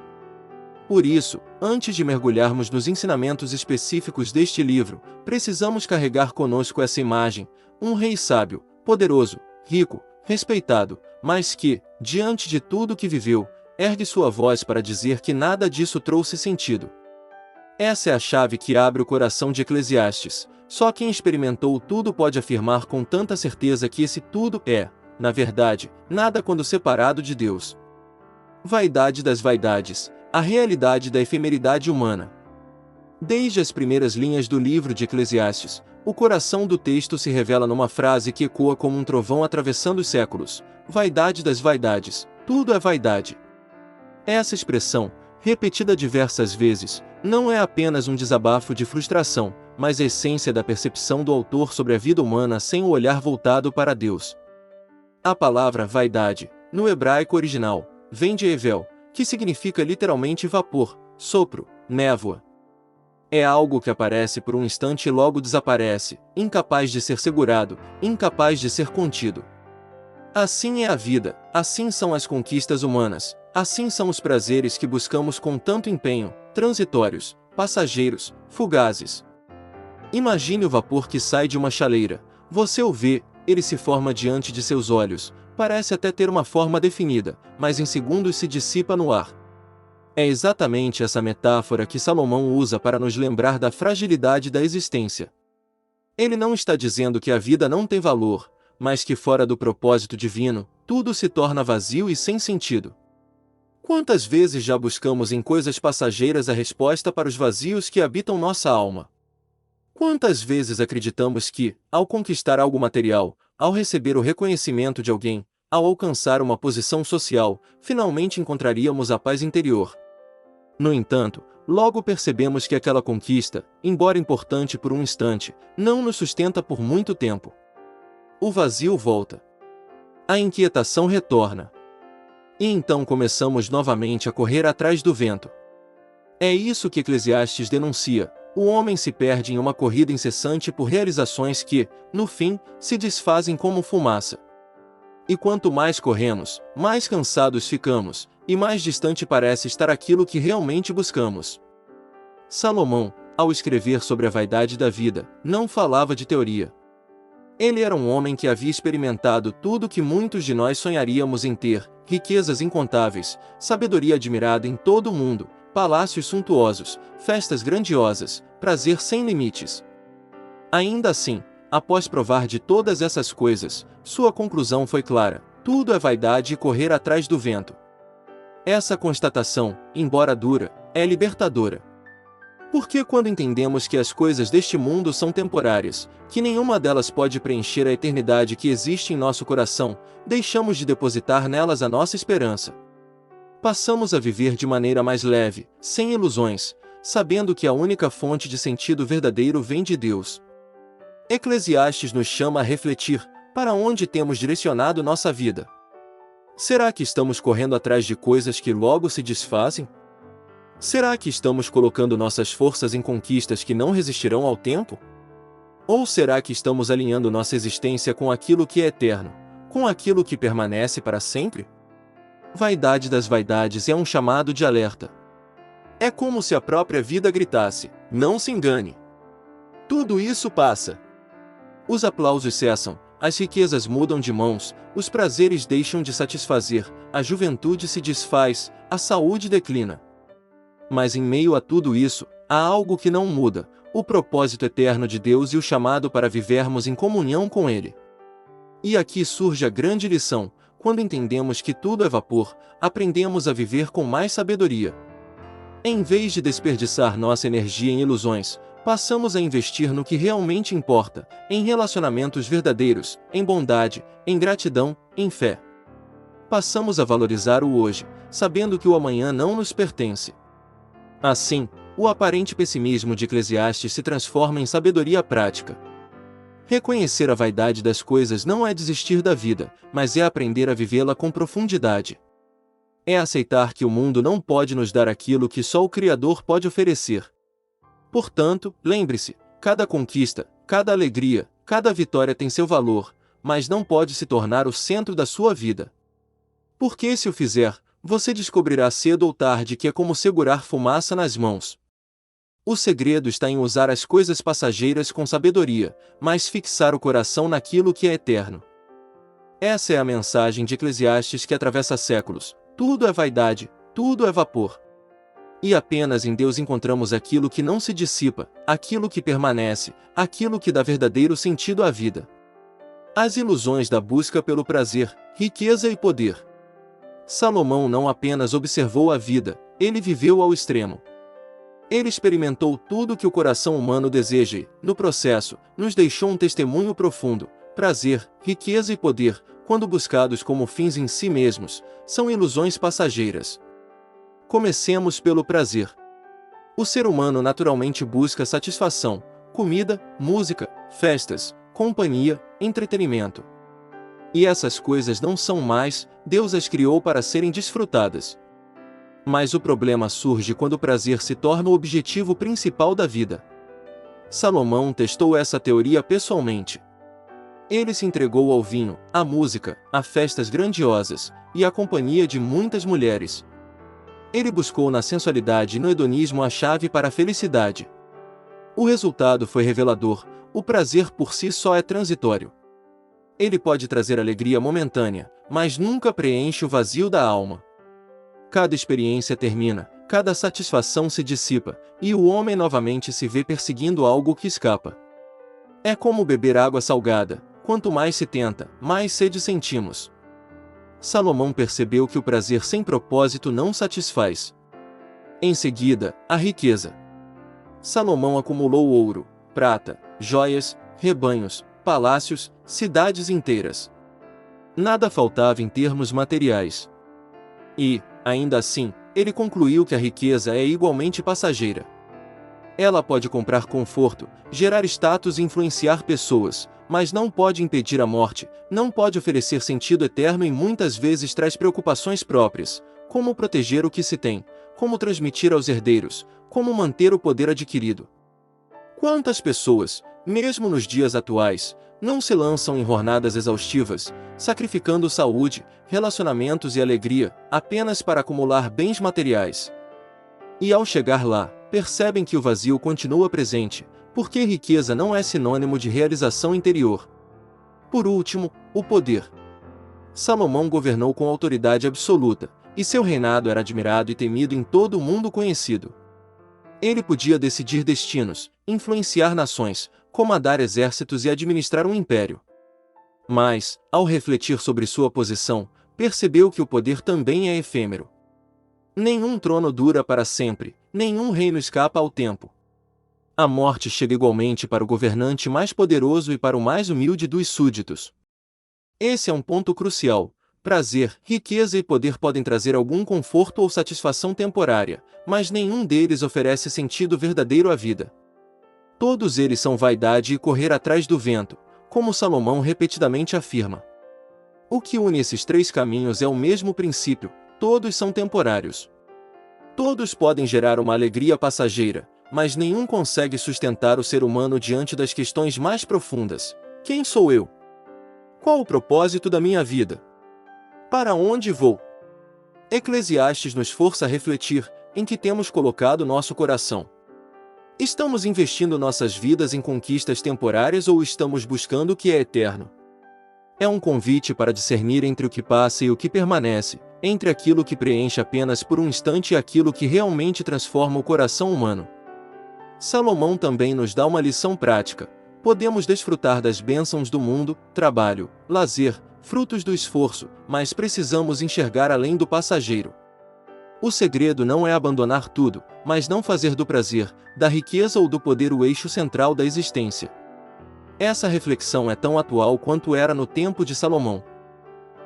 Por isso, antes de mergulharmos nos ensinamentos específicos deste livro, precisamos carregar conosco essa imagem: um rei sábio, poderoso, rico, respeitado, mas que, diante de tudo que viveu, ergue sua voz para dizer que nada disso trouxe sentido. Essa é a chave que abre o coração de Eclesiastes. Só quem experimentou tudo pode afirmar com tanta certeza que esse tudo é, na verdade, nada quando separado de Deus. Vaidade das vaidades, a realidade da efemeridade humana. Desde as primeiras linhas do livro de Eclesiastes, o coração do texto se revela numa frase que ecoa como um trovão atravessando os séculos: vaidade das vaidades, tudo é vaidade. Essa expressão, repetida diversas vezes, não é apenas um desabafo de frustração, mas a essência da percepção do autor sobre a vida humana sem o olhar voltado para Deus. A palavra vaidade, no hebraico original, vem de hevel, que significa literalmente vapor, sopro, névoa. É algo que aparece por um instante e logo desaparece, incapaz de ser segurado, incapaz de ser contido. Assim é a vida, assim são as conquistas humanas, assim são os prazeres que buscamos com tanto empenho, transitórios, passageiros, fugazes. Imagine o vapor que sai de uma chaleira. Você o vê, ele se forma diante de seus olhos, parece até ter uma forma definida, mas em segundos se dissipa no ar. É exatamente essa metáfora que Salomão usa para nos lembrar da fragilidade da existência. Ele não está dizendo que a vida não tem valor, mas que fora do propósito divino, tudo se torna vazio e sem sentido. Quantas vezes já buscamos em coisas passageiras a resposta para os vazios que habitam nossa alma? Quantas vezes acreditamos que, ao conquistar algo material, ao receber o reconhecimento de alguém, ao alcançar uma posição social, finalmente encontraríamos a paz interior? No entanto, logo percebemos que aquela conquista, embora importante por um instante, não nos sustenta por muito tempo. O vazio volta. A inquietação retorna. E então começamos novamente a correr atrás do vento. É isso que Eclesiastes denuncia: o homem se perde em uma corrida incessante por realizações que, no fim, se desfazem como fumaça. E quanto mais corremos, mais cansados ficamos, e mais distante parece estar aquilo que realmente buscamos. Salomão, ao escrever sobre a vaidade da vida, não falava de teoria. Ele era um homem que havia experimentado tudo que muitos de nós sonharíamos em ter: riquezas incontáveis, sabedoria admirada em todo o mundo, palácios suntuosos, festas grandiosas, prazer sem limites. Ainda assim, após provar de todas essas coisas, sua conclusão foi clara: tudo é vaidade e correr atrás do vento. Essa constatação, embora dura, é libertadora. Porque quando entendemos que as coisas deste mundo são temporárias, que nenhuma delas pode preencher a eternidade que existe em nosso coração, deixamos de depositar nelas a nossa esperança. Passamos a viver de maneira mais leve, sem ilusões, sabendo que a única fonte de sentido verdadeiro vem de Deus. Eclesiastes nos chama a refletir: para onde temos direcionado nossa vida? Será que estamos correndo atrás de coisas que logo se desfazem? Será que estamos colocando nossas forças em conquistas que não resistirão ao tempo? Ou será que estamos alinhando nossa existência com aquilo que é eterno, com aquilo que permanece para sempre? Vaidade das vaidades é um chamado de alerta. É como se a própria vida gritasse: não se engane. Tudo isso passa. Os aplausos cessam, as riquezas mudam de mãos, os prazeres deixam de satisfazer, a juventude se desfaz, a saúde declina. Mas em meio a tudo isso, há algo que não muda: o propósito eterno de Deus e o chamado para vivermos em comunhão com Ele. E aqui surge a grande lição: quando entendemos que tudo é vapor, aprendemos a viver com mais sabedoria. Em vez de desperdiçar nossa energia em ilusões, passamos a investir no que realmente importa, em relacionamentos verdadeiros, em bondade, em gratidão, em fé. Passamos a valorizar o hoje, sabendo que o amanhã não nos pertence. Assim, o aparente pessimismo de Eclesiastes se transforma em sabedoria prática. Reconhecer a vaidade das coisas não é desistir da vida, mas é aprender a vivê-la com profundidade. É aceitar que o mundo não pode nos dar aquilo que só o Criador pode oferecer. Portanto, lembre-se: cada conquista, cada alegria, cada vitória tem seu valor, mas não pode se tornar o centro da sua vida. Porque se o fizer, você descobrirá cedo ou tarde que é como segurar fumaça nas mãos. O segredo está em usar as coisas passageiras com sabedoria, mas fixar o coração naquilo que é eterno. Essa é a mensagem de Eclesiastes que atravessa séculos: tudo é vaidade, tudo é vapor. E apenas em Deus encontramos aquilo que não se dissipa, aquilo que permanece, aquilo que dá verdadeiro sentido à vida. As ilusões da busca pelo prazer, riqueza e poder. Salomão não apenas observou a vida, ele viveu ao extremo. Ele experimentou tudo que o coração humano deseja e, no processo, nos deixou um testemunho profundo: prazer, riqueza e poder, quando buscados como fins em si mesmos, são ilusões passageiras. Comecemos pelo prazer. O ser humano naturalmente busca satisfação, comida, música, festas, companhia, entretenimento. E essas coisas não são mais, Deus as criou para serem desfrutadas. Mas o problema surge quando o prazer se torna o objetivo principal da vida. Salomão testou essa teoria pessoalmente. Ele se entregou ao vinho, à música, a festas grandiosas, e à companhia de muitas mulheres. Ele buscou na sensualidade e no hedonismo a chave para a felicidade. O resultado foi revelador: o prazer por si só é transitório. Ele pode trazer alegria momentânea, mas nunca preenche o vazio da alma. Cada experiência termina, cada satisfação se dissipa, e o homem novamente se vê perseguindo algo que escapa. É como beber água salgada: quanto mais se tenta, mais sede sentimos. Salomão percebeu que o prazer sem propósito não satisfaz. Em seguida, a riqueza. Salomão acumulou ouro, prata, joias, rebanhos, palácios, cidades inteiras. Nada faltava em termos materiais. E, ainda assim, ele concluiu que a riqueza é igualmente passageira. Ela pode comprar conforto, gerar status e influenciar pessoas, mas não pode impedir a morte, não pode oferecer sentido eterno e muitas vezes traz preocupações próprias, como proteger o que se tem, como transmitir aos herdeiros, como manter o poder adquirido. Quantas pessoas, mesmo nos dias atuais, não se lançam em jornadas exaustivas, sacrificando saúde, relacionamentos e alegria, apenas para acumular bens materiais? E ao chegar lá, percebem que o vazio continua presente, porque riqueza não é sinônimo de realização interior. Por último, o poder. Salomão governou com autoridade absoluta, e seu reinado era admirado e temido em todo o mundo conhecido. Ele podia decidir destinos, influenciar nações, comandar exércitos e administrar um império. Mas, ao refletir sobre sua posição, percebeu que o poder também é efêmero. Nenhum trono dura para sempre, nenhum reino escapa ao tempo. A morte chega igualmente para o governante mais poderoso e para o mais humilde dos súditos. Esse é um ponto crucial. Prazer, riqueza e poder podem trazer algum conforto ou satisfação temporária, mas nenhum deles oferece sentido verdadeiro à vida. Todos eles são vaidade e correr atrás do vento, como Salomão repetidamente afirma. O que une esses três caminhos é o mesmo princípio: todos são temporários. Todos podem gerar uma alegria passageira, mas nenhum consegue sustentar o ser humano diante das questões mais profundas. Quem sou eu? Qual o propósito da minha vida? Para onde vou? Eclesiastes nos força a refletir: em que temos colocado nosso coração? Estamos investindo nossas vidas em conquistas temporárias ou estamos buscando o que é eterno? É um convite para discernir entre o que passa e o que permanece, entre aquilo que preenche apenas por um instante e aquilo que realmente transforma o coração humano. Salomão também nos dá uma lição prática. Podemos desfrutar das bênçãos do mundo, trabalho, lazer, frutos do esforço, mas precisamos enxergar além do passageiro. O segredo não é abandonar tudo, mas não fazer do prazer, da riqueza ou do poder o eixo central da existência. Essa reflexão é tão atual quanto era no tempo de Salomão.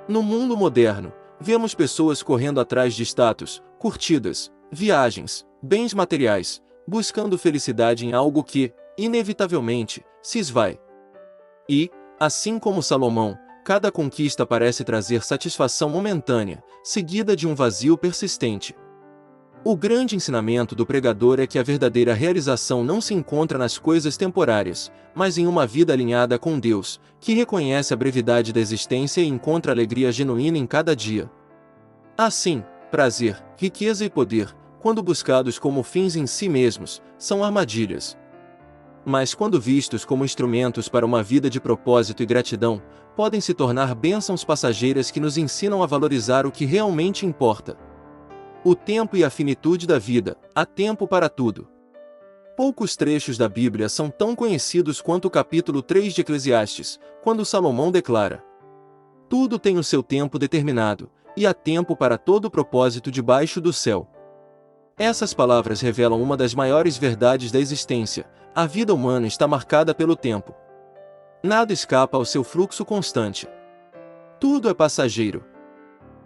No mundo moderno, vemos pessoas correndo atrás de status, curtidas, viagens, bens materiais, buscando felicidade em algo que, inevitavelmente, se esvai. E, assim como Salomão, cada conquista parece trazer satisfação momentânea, seguida de um vazio persistente. O grande ensinamento do pregador é que a verdadeira realização não se encontra nas coisas temporárias, mas em uma vida alinhada com Deus, que reconhece a brevidade da existência e encontra alegria genuína em cada dia. Assim, prazer, riqueza e poder, quando buscados como fins em si mesmos, são armadilhas. Mas quando vistos como instrumentos para uma vida de propósito e gratidão, podem se tornar bênçãos passageiras que nos ensinam a valorizar o que realmente importa. O tempo e a finitude da vida, há tempo para tudo. Poucos trechos da Bíblia são tão conhecidos quanto o capítulo 3 de Eclesiastes, quando Salomão declara: tudo tem o seu tempo determinado, e há tempo para todo propósito debaixo do céu. Essas palavras revelam uma das maiores verdades da existência: a vida humana está marcada pelo tempo. Nada escapa ao seu fluxo constante. Tudo é passageiro.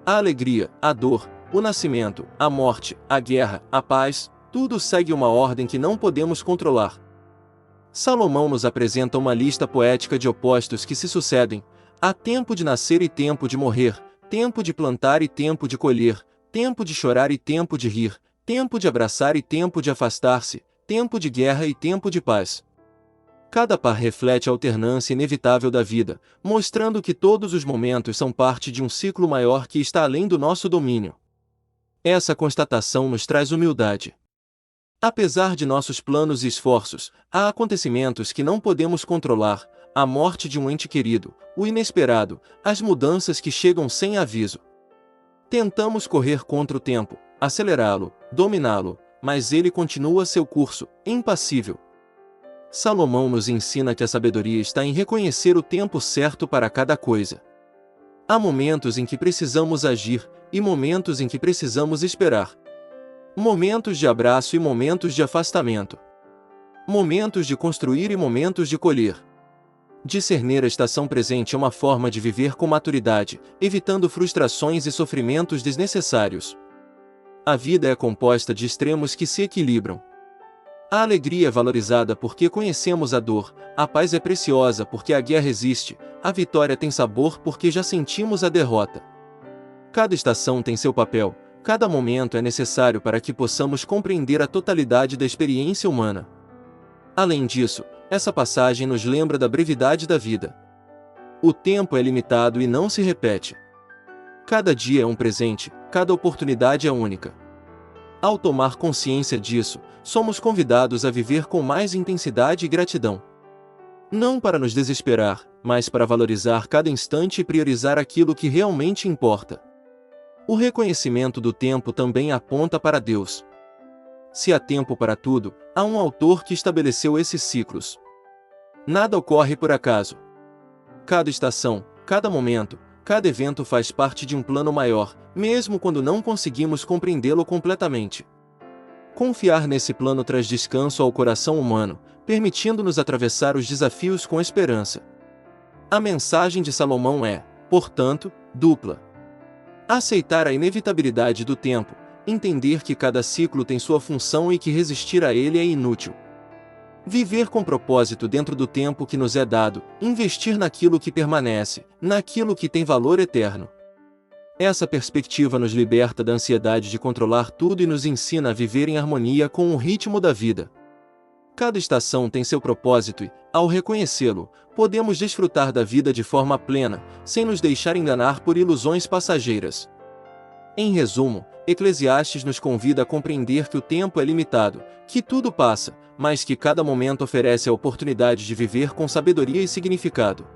A alegria, a dor, o nascimento, a morte, a guerra, a paz, tudo segue uma ordem que não podemos controlar. Salomão nos apresenta uma lista poética de opostos que se sucedem: há tempo de nascer e tempo de morrer, tempo de plantar e tempo de colher, tempo de chorar e tempo de rir, tempo de abraçar e tempo de afastar-se, tempo de guerra e tempo de paz. Cada par reflete a alternância inevitável da vida, mostrando que todos os momentos são parte de um ciclo maior que está além do nosso domínio. Essa constatação nos traz humildade. Apesar de nossos planos e esforços, há acontecimentos que não podemos controlar: a morte de um ente querido, o inesperado, as mudanças que chegam sem aviso. Tentamos correr contra o tempo, acelerá-lo, dominá-lo, mas ele continua seu curso, impassível. Salomão nos ensina que a sabedoria está em reconhecer o tempo certo para cada coisa. Há momentos em que precisamos agir e momentos em que precisamos esperar. Momentos de abraço e momentos de afastamento. Momentos de construir e momentos de colher. Discernir a estação presente é uma forma de viver com maturidade, evitando frustrações e sofrimentos desnecessários. A vida é composta de extremos que se equilibram. A alegria é valorizada porque conhecemos a dor, a paz é preciosa porque a guerra existe, a vitória tem sabor porque já sentimos a derrota. Cada estação tem seu papel, cada momento é necessário para que possamos compreender a totalidade da experiência humana. Além disso, essa passagem nos lembra da brevidade da vida. O tempo é limitado e não se repete. Cada dia é um presente, cada oportunidade é única. Ao tomar consciência disso, somos convidados a viver com mais intensidade e gratidão. Não para nos desesperar, mas para valorizar cada instante e priorizar aquilo que realmente importa. O reconhecimento do tempo também aponta para Deus. Se há tempo para tudo, há um autor que estabeleceu esses ciclos. Nada ocorre por acaso. Cada estação, cada momento, cada evento faz parte de um plano maior, mesmo quando não conseguimos compreendê-lo completamente. Confiar nesse plano traz descanso ao coração humano, permitindo-nos atravessar os desafios com esperança. A mensagem de Salomão é, portanto, dupla. Aceitar a inevitabilidade do tempo, entender que cada ciclo tem sua função e que resistir a ele é inútil. Viver com propósito dentro do tempo que nos é dado, investir naquilo que permanece, naquilo que tem valor eterno. Essa perspectiva nos liberta da ansiedade de controlar tudo e nos ensina a viver em harmonia com o ritmo da vida. Cada estação tem seu propósito e, ao reconhecê-lo, podemos desfrutar da vida de forma plena, sem nos deixar enganar por ilusões passageiras. Em resumo, Eclesiastes nos convida a compreender que o tempo é limitado, que tudo passa, mas que cada momento oferece a oportunidade de viver com sabedoria e significado.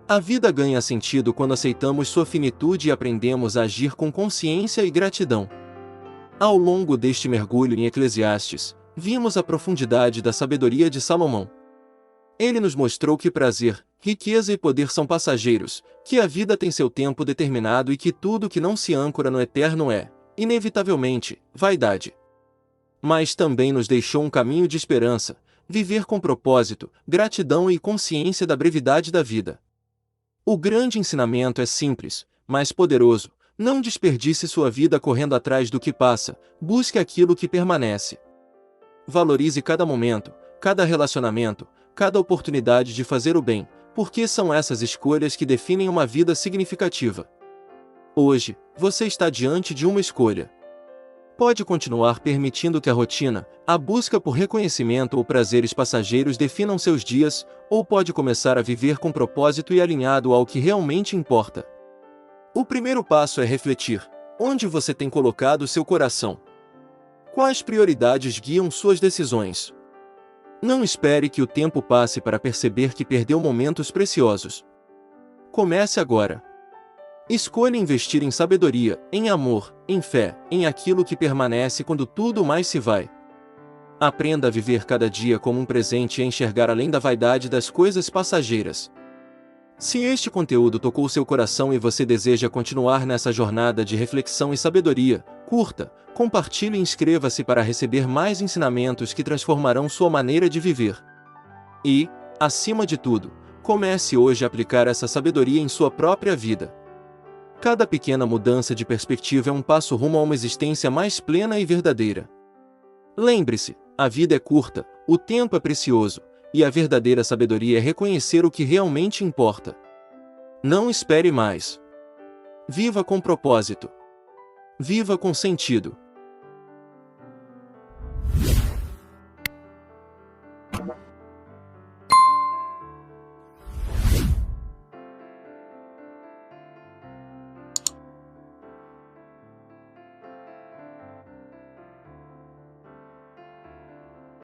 A vida ganha sentido quando aceitamos sua finitude e aprendemos a agir com consciência e gratidão. Ao longo deste mergulho em Eclesiastes, vimos a profundidade da sabedoria de Salomão. Ele nos mostrou que prazer, riqueza e poder são passageiros, que a vida tem seu tempo determinado e que tudo que não se âncora no eterno é, inevitavelmente, vaidade. Mas também nos deixou um caminho de esperança, viver com propósito, gratidão e consciência da brevidade da vida. O grande ensinamento é simples, mas poderoso: não desperdice sua vida correndo atrás do que passa, busque aquilo que permanece. Valorize cada momento, cada relacionamento, cada oportunidade de fazer o bem, porque são essas escolhas que definem uma vida significativa. Hoje, você está diante de uma escolha. Pode continuar permitindo que a rotina, a busca por reconhecimento ou prazeres passageiros definam seus dias, ou pode começar a viver com propósito e alinhado ao que realmente importa. O primeiro passo é refletir: onde você tem colocado seu coração? Quais prioridades guiam suas decisões? Não espere que o tempo passe para perceber que perdeu momentos preciosos. Comece agora. Escolha investir em sabedoria, em amor, em fé, em aquilo que permanece quando tudo mais se vai. Aprenda a viver cada dia como um presente e a enxergar além da vaidade das coisas passageiras. Se este conteúdo tocou seu coração e você deseja continuar nessa jornada de reflexão e sabedoria, curta, compartilhe e inscreva-se para receber mais ensinamentos que transformarão sua maneira de viver. E, acima de tudo, comece hoje a aplicar essa sabedoria em sua própria vida. Cada pequena mudança de perspectiva é um passo rumo a uma existência mais plena e verdadeira. Lembre-se, a vida é curta, o tempo é precioso, E a verdadeira sabedoria é reconhecer o que realmente importa. Não espere mais. Viva com propósito. Viva com sentido.